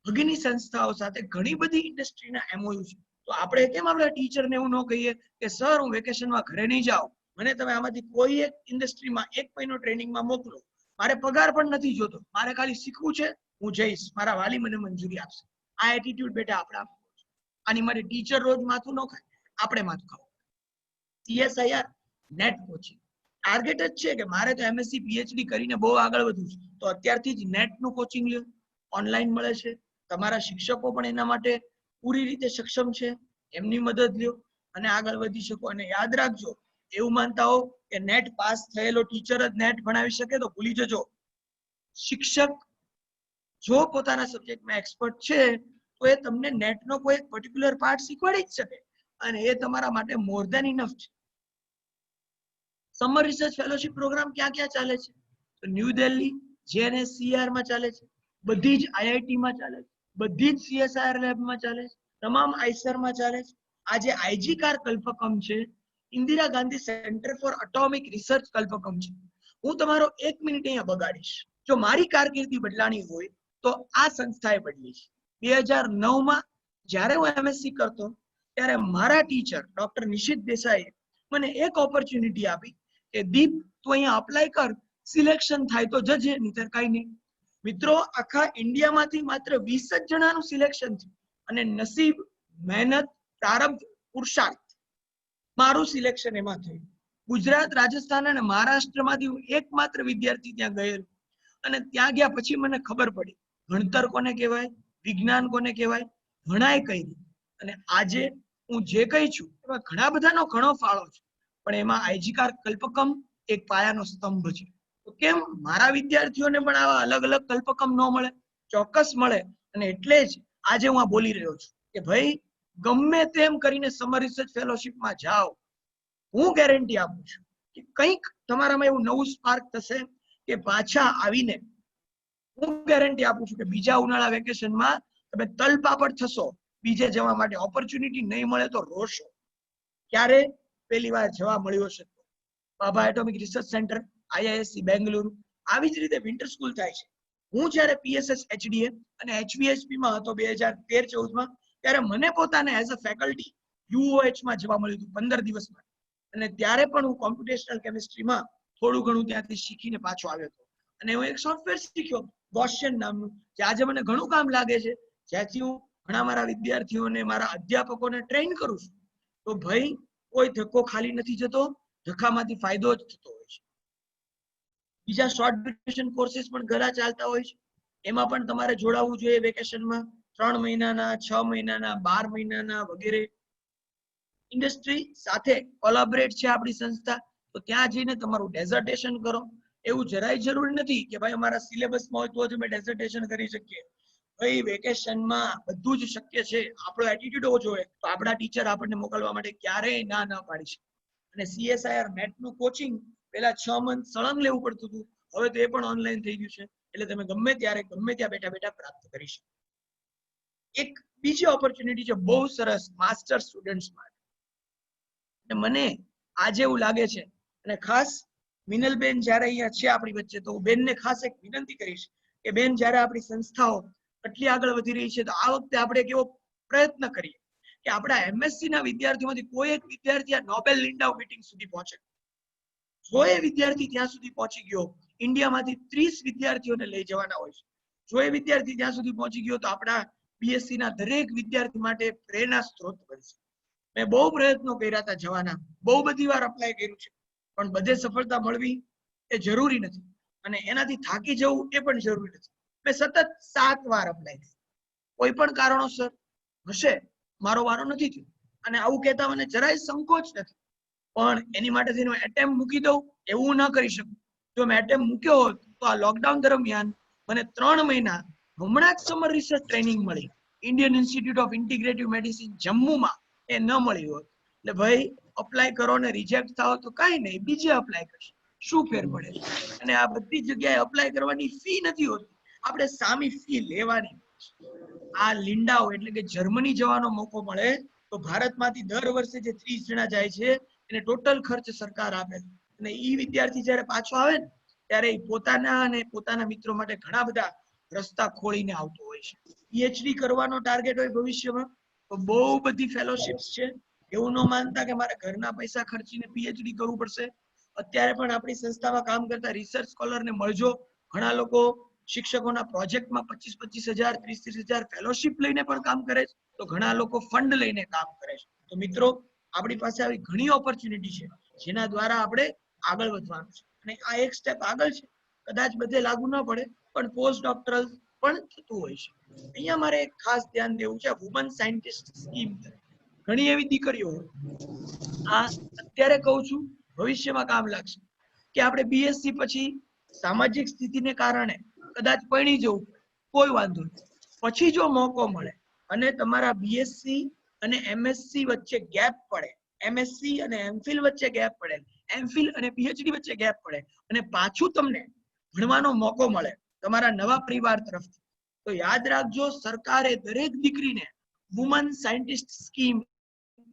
ભગીની સંસ્થાઓ સાથે ઘણી બધી ઇન્ડસ્ટ્રીના MOU છે. તો આપણે કેમ આપણા ટીચરને એવું ન કહીએ કે સર, હું વેકેશનમાં ઘરે નહીં જાઉં, મને તમે આમાંથી કોઈ એક ઇન્ડસ્ટ્રીમાં 1 મહિનો ટ્રેનિંગમાં મોકલો, મારે પગાર પણ નથી જોતો, મારે ખાલી શીખવું છે, હું જઈશ, મારા વાલી મને મંજૂરી આપશે. આ એટીટ્યુડ બેટા આપણે આપવો છે. આની માટે ટીચર રોજ માથું ન ખાય, આપણે માથું ખાવું. CSIR નેટ કોચિંગ ટાર્ગેટ જ છે કે મારે તો MSc PhD કરીને બહુ આગળ વધવું છે, તો અત્યારથી જ નેટનું કોચિંગ લ્યો, ઓનલાઈન મળે છે. તમારા શિક્ષકો પણ એના માટે પૂરી રીતે સક્ષમ છે, એમની મદદ લ્યો અને આગળ વધી શકો. અને યાદ રાખજો, એવું માનતા હો કે નેટ પાસ થયેલો ટીચર જ નેટ ભણાવી શકે તો ભૂલી જજો. શિક્ષક જો પોતાના સબ્જેક્ટમાં એક્સપર્ટ છે તો એ તમને નેટનો કોઈ પર્ટિક્યુલર પાર્ટ શીખવાડી જ શકે અને એ તમારા માટે મોર ધેન ઇનફ છે. સમર રિસર્ચ ફેલોશિપ પ્રોગ્રામ ક્યાં ક્યાં ચાલે છે? તો ન્યૂ દિલ્હી JNSCR માં ચાલે છે, બધી જ IIT માં ચાલે છે, બધી જ CSIR લેબમાં ચાલે છે, તમામ આઈસર માં ચાલે છે. આ જે IGCAR કલ્પકમ છે, Indira Gandhi centre for atomic research Kalpakkam છે. હું તમારો 1 મિનિટ અહીંયા બગાડીશ. જો મારી કારકિર્દી બદલાણી હોય તો આ સંસ્થાએ બદલી છે. 2009 માં જ્યારે હું MSc કરતો ત્યારે મારા ટીચર ડોક્ટર નિશિત દેસાઈએ મને એક ઓપોર્ચ્યુનિટી આપી કે દીપ, તું અહીંયા અપ્લાય કર, સિલેક્શન થાય તો જજે, નહીતર કાંઈ નહીં. મિત્રો, આખા ઇન્ડિયામાંથી માત્ર 20 જ જણાનું સિલેક્શન થયું અને નસીબ, મહેનત, પ્રારબ્ધ, પુરુષાર્થ, મારું સિલેક્શન એમાં થયું. ગુજરાત, રાજસ્થાન અને મહારાષ્ટ્રમાંથી હું એકમાત્ર વિદ્યાર્થી ત્યાં ગયેલો અને ત્યાં ગયા પછી મને ખબર પડી ભણતર કોને કહેવાય, વિજ્ઞાન કોને કહેવાય, ભણાય કઈ રીતે. અને આજે હું જે કઈ છું એમાં ઘણા બધાનો ઘણો ફાળો છે, પણ એમાં IGCAR કલ્પકમ એક પાયાનો સ્તંભ છે. તો કેમ મારા વિદ્યાર્થીઓને પણ આવા અલગ અલગ કલ્પકમ ન મળે? ચોક્કસ મળે. અને એટલે જ આજે હું આ બોલી રહ્યો છું કે ભાઈ, ગમે તેમ કરીને સમર રિસર્ચ ફેલોશિપમાં જાઓ, હું ગેરંટી આપું છું કે કંઈક તમારામાં એવું નવું સ્પાર્ક થશે કે પાછા આવીને હું ગેરંટી આપું છું કે બીજા ઉનાળા વેકેશનમાં તમે તલપાપડ થશો. બીજે જવા માટે ઓપોર્ચ્યુનિટી નહીં મળે તો રોશો. ક્યારે પહેલી વાર જવા મળ્યો છે? Bhabha atomic research centre, IISc Bengaluru. આવી જ રીતે વિન્ટર સ્કૂલ થાય છે. હું જ્યારે પીએસએસ એચડીએ અને એચવીએચપી માં હતો 2013-14 ત્યારે મને પોતાને એઝ અ ફેકલ્ટી યુઓએચ માં જવા મળ્યું હતું 15 દિવસ માટે. અને ત્યારે પણ હું કોમ્પ્યુટેશનલ કેમિસ્ટ્રીમાં થોડું ઘણું ત્યાંથી શીખીને પાછો આવ્યો હતો. અને હું એક સોફ્ટવેર શીખ્યો ગોસિયન નામનું, જે આજે મને ઘણું કામ લાગે છે, જ્યાંથી હું ઘણા મારા વિદ્યાર્થીઓને, મારા અધ્યાપકોને ટ્રેન કરું છું. તો ભાઈ, કોઈ ધક્કો ખાલી નથી જતો, ધક્કામાંથી ફાયદો જ થતો હોય છે. બીજા શોર્ટ ડ્યુરેશન કોર્सेस પણ ઘણા ચાલતા હોય છે. એમાં પણ તમારે જોડાવવું જોઈએ વેકેશનમાં. 3 મહિનાના, 6 મહિનાના, 12 મહિનાના વગેરે. ઇન્ડસ્ટ્રી સાથે કોલેબોરેટ છે આપણી સંસ્થા, તો ત્યાં જઈને તમારું ડેઝર્ટેશન કરો. એવું જરાય જરૂરી નથી કે ભાઈ અમારા સિલેબસમાં હોય તો જ અમે ડેઝર્ટેશન કરી શકીએ. ભાઈ, વેકેશનમાં બધું જ શક્ય છે. આપણો એટીટ્યુડ હોવો જોઈએ. તો આપણા ટીચર આપણને મોકલવા માટે ક્યારેય ના પાડી શકે. અને સીએસઆઈઆર નેટનું કોચિંગ પહેલા 6 મંથ સળંગ લેવું પડતું હતું, હવે તો એ પણ ઓનલાઈન થઈ ગયું છે. એટલે તમે ગમે ત્યારે ગમે ત્યાં બેઠા બેઠા પ્રાપ્ત કરી શકો. એક બીજી ઓપોર્ચ્યુનિટી છે બહુ સરસ માસ્ટર સ્ટુડન્ટ્સ માટે. મને આજે એવું લાગે છે, અને ખાસ મિનલબેન જ્યારે અહીંયા છે આપણી વચ્ચે, તો હું બેનને ખાસ એક વિનંતી કરીશ કે બેન, જ્યારે આપણી સંસ્થાઓ આટલી આગળ વધી રહી છે, તો આ વખતે આપણે કેવો પ્રયત્ન કરીએ કે આપણા એમએસસી ના વિદ્યાર્થીઓમાંથી કોઈ એક વિદ્યાર્થી આ નોબેલ લિંડાઉ મીટિંગ સુધી પહોંચે. જો એ વિદ્યાર્થી ત્યાં સુધી પહોંચી ગયો, ઇન્ડિયામાંથી 30 વિદ્યાર્થીઓને લઈ જવાના હોય છે. જો એ વિદ્યાર્થી ત્યાં સુધી પહોંચી ગયો તો આપણા બીએસસી ના દરેક વિદ્યાર્થી માટે પ્રેરણા સ્ત્રોત બનશે. મેં બહુ પ્રયત્નો કર્યા હતા જવાના, બહુ બધી વાર અપ્લાય કર્યું છે, પણ બધે સફળતા મળવી એ જરૂરી નથી, અને એનાથી થાકી જવું એ પણ જરૂરી નથી. મેં સતત 7 વાર અપ્લાય કર્યું. કોઈ પણ કારણોસર હશે મારો વારો નથી થયો, અને આવું કહેતા મને જરાય સંકોચ નથી, પણ એની માટે થઈને એટેમ્પ મૂકી દઉં એવું ન કરી શકું. જો મેં એટેમ્પ મૂક્યો હોત તો આ લોકડાઉન દરમિયાન મને 3 મહિના હમણાં જ સમર રિસર્ચ ટ્રેનિંગ મળી Indian institute of integrative medicine જમ્મુમાં, એ ન મળી હોત. એટલે ભાઈ, અપ્લાય કરો ને રિજેક્ટ થાવ તો કાંઈ નહીં, બીજે અપ્લાય કરશે, શું ફેર પડે? અને આ બધી જગ્યાએ અપ્લાય કરવાની ફી નથી હોતી, આપણે સામી ફી લેવાની. આ લિંડાઓ એટલે કે જર્મની જવાનો મોકો મળે તો ભારતમાંથી દર વર્ષે જે 30 જણા જાય છે એને ટોટલ ખર્ચ સરકાર આપે. અને ઈ વિદ્યાર્થી જ્યારે પાછો આવે ને ત્યારે પોતાના અને પોતાના મિત્રો માટે ઘણા બધા રસ્તા ખોલીને આવતો હોય છે. પીએચડી કરવાનો ટાર્ગેટ હોય ભવિષ્યમાં તો બહુ બધી ફેલોશિપ્સ છે. એવું ન માનતા કે મારે ઘરના પૈસા ખર્ચીને પીએચડી કરવું પડશે. અત્યારે પણ આપણી સંસ્થામાં કામ કરતા રિસર્ચ સ્કોલરને મળજો. ઘણા લોકો શિક્ષકોના પ્રોજેક્ટમાં 25,000 30,000 ફેલોશિપ લઈને પણ કામ કરે છે, તો ઘણા લોકો ફંડ લઈને કામ કરે છે. તો મિત્રો, આપણી પાસે આવી ઘણી ઓપોર્ચ્યુનિટી છે જેના દ્વારા આપણે આગળ વધવાનું છે. અને આ એક સ્ટેપ આગળ છે, કદાચ બધે લાગુ ન પડે, પણ પોસ્ટ ડોક્ટરલ પણ થતું હોય છે. અહીંયા મારે એક ખાસ ધ્યાન દેવું છે વુમન સાયન્ટિસ્ટ સ્કીમ. ઘણી એવી દીકરીઓ, આ અત્યારે કહું છું, ભવિષ્યમાં કામ લાગશે, કે આપણે બીએસસી પછી સામાજિક સ્થિતિને કારણે કદાચ પરણી જવું, કોઈ વાંધો નહીં, પછી જો મોકો મળે અને તમારા બીએસસી અને એમએસસી વચ્ચે ગેપ પડે, એમએસસી અને એમફિલ વચ્ચે ગેપ પડે, એમફિલ અને પીએચડી વચ્ચે ગેપ પડે, અને પાછું તમને ભણવાનો મોકો મળે તમારા નવા પરિવાર તરફથી, તો યાદ રાખજો, સરકારે દરેક દીકરીને વુમન સાયન્ટિસ્ટ સ્કીમ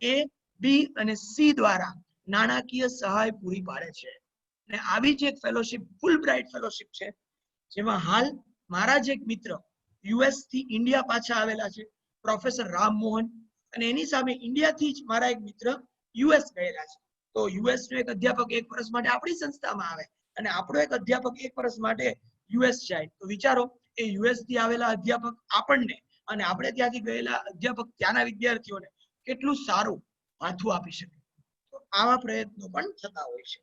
એ, બી અને સી દ્વારા નાણાકીય સહાય પૂરી પાડે છે. અને આવી જ એક ફેલોશિપ ફૂલ બ્રાઇટ ફેલોશિપ છે, જેમાં હાલ મારા જ એક મિત્ર યુએસ થી ઇન્ડિયા પાછા આવેલા છે, પ્રોફેસર રામમોહન, અને એની સામે ઇન્ડિયાથી જ મારા એક મિત્ર યુએસ ગયેલા છે. તો યુએસ નો એક અધ્યાપક 1 વર્ષ માટે આપણી સંસ્થામાં આવે અને આપણો એક અધ્યાપક 1 વર્ષ માટે યુએસ જાય, તો વિચારો, એ યુએસ થી આવેલા અધ્યાપક આપણને અને આપણે ત્યાંથી ગયેલા અધ્યાપક ત્યાંના વિદ્યાર્થીઓને કેટલું સારું માથું આપી શકે. તો આવા પ્રયત્નો પણ થતા હોય છે.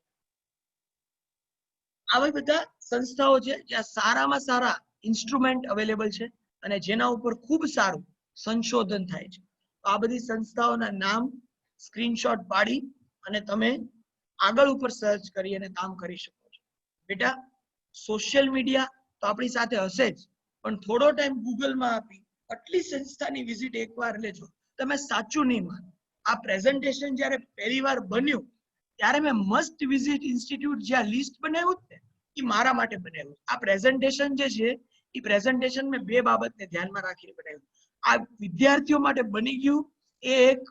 આવા બધા સંસ્થાઓ છે જ્યાં સારામાં સારા ઇન્સ્ટ્રુમેન્ટ અવેલેબલ છે અને જેના ઉપર ખૂબ સારું સંશોધન થાય છે. તો આ બધી સંસ્થાઓના નામ સ્ક્રીનશોટ પાડી અને તમે આગળ ઉપર સર્ચ કરી અને કામ કરી શકો છો. બેટા, સોશિયલ મીડિયા તો આપણી સાથે હશે જ, પણ થોડો ટાઈમ ગૂગલમાં આપી આટલી સંસ્થાની વિઝિટ એકવાર લેજો. તમે સાચું નહીં માનો, આ પ્રેઝન્ટેશન જ્યારે પહેલી વાર બન્યું ત્યારે મેં મસ્ટ વિઝિટ ઇન્સ્ટિટ્યૂટ જે આ લિસ્ટ બનાવ્યું ને એ મારા માટે બનાવ્યું. આ પ્રેઝન્ટેશન જે છે એ પ્રેઝન્ટેશન મેં બે બાબતને ધ્યાનમાં રાખીને બનાવ્યું. આ વિદ્યાર્થીઓ માટે બની ગયું એ એક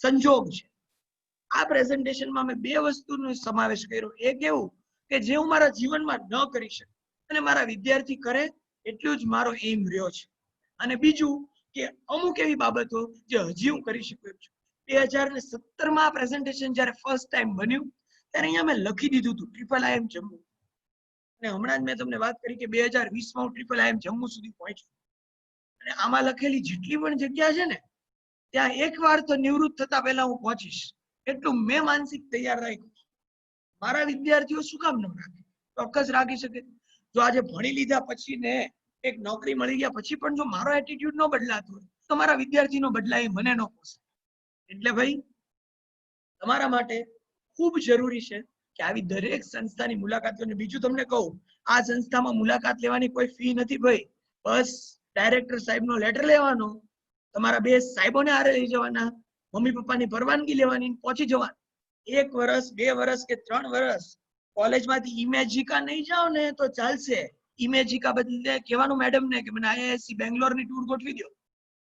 સંજોગ છે. આ પ્રેઝન્ટેશનમાં મેં બે વસ્તુનો સમાવેશ કર્યો. એક એવું કે જે હું મારા જીવનમાં ન કરી શકું અને મારા વિદ્યાર્થી કરે એટલું જ મારો એમ રહ્યો છે. અને બીજું કે અમુક એવી બાબતો જે હજી હું કરી શકું એમ છું. 2017 પ્રેઝન્ટેશન જ્યારે ફર્સ્ટ ટાઈમ બન્યું ત્યારે અહીંયા મેં લખી દીધું હતું IIM જમ્મુ. અને હમણાં જ મેં તમને વાત કરી કે 2020 હું IIM જમ્મુ સુધી પહોંચ્યો. અને આમાં લખેલી જેટલી પણ જગ્યા છે ને ત્યાં એકવાર તો નિવૃત્ત થતા પહેલા હું પહોંચીશ એટલું મેં માનસિક તૈયાર રાખ્યું. મારા વિદ્યાર્થીઓ શું કામ ન રાખે? ચોક્કસ રાખી શકે. જો આજે ભણી લીધા પછી ને એક નોકરી મળી ગયા પછી પણ જો મારો એટીટ્યુડ ન બદલાતો હોય તો મારા વિદ્યાર્થીનો બદલાય મને ન પોસાય. એટલે ભાઈ તમારા માટે ખૂબ જરૂરી છે કે આવી દરેક સંસ્થાની મુલાકાત લો. બીજું તમને કહું, આ સંસ્થામાં મુલાકાત લેવાની કોઈ ફી નથી ભાઈ. બસ ડાયરેક્ટર સાહેબનો લેટર લેવાનો, તમારા બે સાહેબોને હારે લઈ જવાના, મમ્મી પપ્પાની પરવાનગી લેવાની, પહોંચી જવાનું. 1 વર્ષ 2 વર્ષ કે 3 વર્ષ કોલેજમાંથી ઇમેજિકા નહીં જાઓ ને તો ચાલશે. ઇમેજિકા બદલે કહેવાનું મેડમ ને કે મને IISc બેંગ્લોરની ટૂર ગોઠવી દો.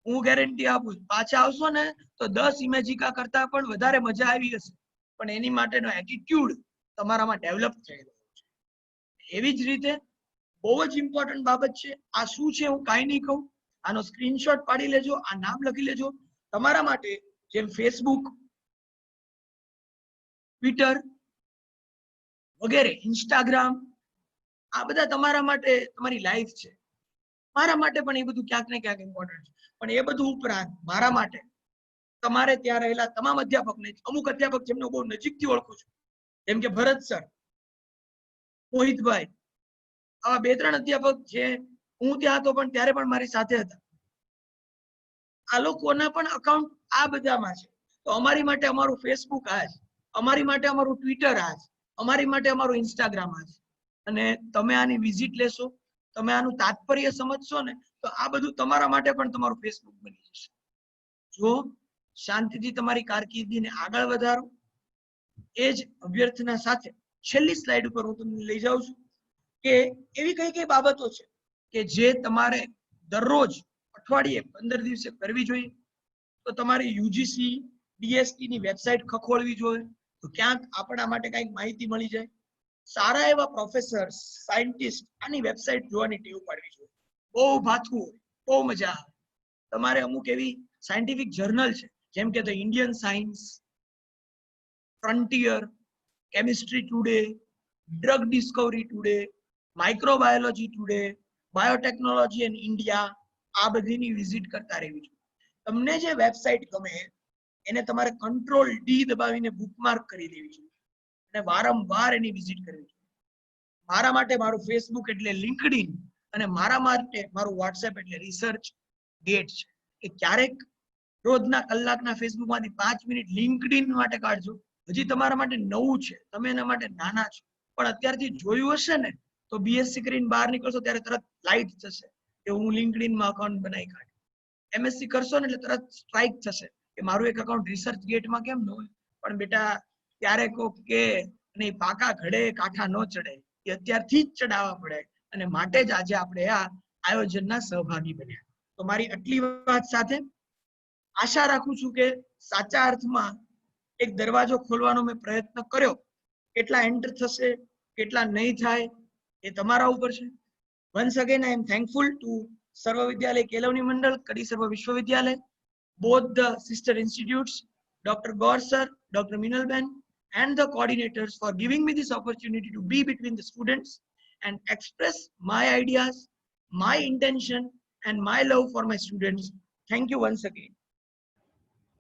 હું ગેરંટી આપું પાછા આવશો ને તો 10 ઇમેજિકા કરતા પણ વધારે મજા આવી હશે. પણ એની માટેનો એટીટ્યુડ તમારામાં ડેવલપ થયેલો છે. એવી જ રીતે બહુ જ ઇમ્પોર્ટન્ટ બાબત છે. આ શું છે હું કાંઈ નહીં કહું, આનો સ્ક્રીનશોટ પાડી લેજો, આ નામ લખી લેજો. તમારા માટે જેમ ફેસબુક, ટ્વિટર વગેરે, ઇન્સ્ટાગ્રામ, આ બધા તમારા માટે તમારી લાઈફ છે. મારા માટે પણ એ બધું ક્યાંક ને ક્યાંક ઇમ્પોર્ટન્ટ છે. પણ એ બધું ઉપરાંત મારા માટે તમારે ત્યાં રહેલા તમામ અધ્યાપકને, અમુક અધ્યાપક જેમને બહુ નજીકથી ઓળખું છું, જેમ કે ભરત સર, મોહિતભાઈ, આવા 2-3 અધ્યાપક જે હું ત્યાં હતો પણ ત્યારે પણ મારી સાથે હતા. આ લોકોના પણ અકાઉન્ટ આ બધામાં છે. તો અમારી માટે અમારું ફેસબુક આ છે, અમારી માટે અમારું ટ્વિટર આ છે, અમારી માટે અમારું ઇન્સ્ટાગ્રામ આ છે. અને તમે આની વિઝિટ લેશો, તમે આનું તાત્પર્ય સમજશો ને તો આ બધું તમારા માટે પણ તમારું ફેસબુક બની જશે. જો શાંતિથી તમારી કારકિર્દીને આગળ વધારો, એ જ અભ્યર્થના સાથે છેલ્લી સ્લાઇડ ઉપર હું તમને લઈ જાઉં છું કે એવી કઈ કઈ બાબતો છે કે જે તમારે દરરોજ અઠવાડિયે 15 દિવસે કરવી જોઈએ. તો તમારી UGC DST ની વેબસાઇટ ખખોળવી જોઈએ, તો ક્યાંક આપણા માટે કંઈક માહિતી મળી જાય. સારા એવા પ્રોફેસર્સ, સાયન્ટિસ્ટ આની વેબસાઇટ જોવાની ટેવ પાડવી જોઈએ. બહુ ભાથું હોય, બહુ મજા આવે. તમારે અમુક એવી સાયન્ટિફિક જર્નલ છે જેમ કે the Indian science, frontier, chemistry today, drug Discovery today, microbiology today, biotechnology in India, આ બધીની વિઝિટ કરતા રહેવી જોઈએ. તમને જે વેબસાઇટ ગમે એને તમારે Ctrl+D દબાવીને બુકમાર્ક કરી દેવી જોઈએ અને વારંવાર એની વિઝિટ કરવી જોઈએ. મારા માટે મારું ફેસબુક એટલે લિંક્ડઇન અને મારા માટે મારું વોટ્સએપ એટલે રિસર્ચ ગેટ છે. કે ક્યારેક રોજના કલાકના ફેસબુકમાંથી 5 મિનિટ લિંક્ડઇન માટે કાઢજો. હજી તમારા માટે નવું છે, તમે એના માટે નાના છો, પણ અત્યારથી જોયું હશે ને તો BSc કરીને બહાર નીકળશો ત્યારે તરત લાઈટ થશે કે હું લિંક્ડઇનમાં અકાઉન્ટ બનાવી કાઢ. MSc કરશો ને એટલે તરત સ્ટ્રાઇક થશે કે મારું એક અકાઉન્ટ રિસર્ચ ગેટમાં કેમ ન હોય. પણ બેટા ત્યારે કોક કે નહીં, પાકા ઘડે કાંઠા ન ચડે, એ અત્યારથી જ ચડાવવા પડે. અને માટે જ આજે આપણે આ આયોજનના સહભાગી બન્યા. તો મારી આટલી વાત સાથે આશા રાખું છું કે સાચા અર્થમાં એક દરવાજો ખોલવાનો મેં પ્રયત્ન કર્યો. કેટલા એન્ટર થશે, કેટલા નહીં થાય એ તમારા ઉપર છે. Once again, I am thankful to Sarva Vidyalaya Kelavani Mandal, Kadi Sarva Vishwavidyalaya, both the sister institutes, Dr. Gaur sir, Dr. Minal Ben, and the coordinators for giving me this opportunity to be between the students and express my ideas, my intention, and my love for my students. Thank you once again.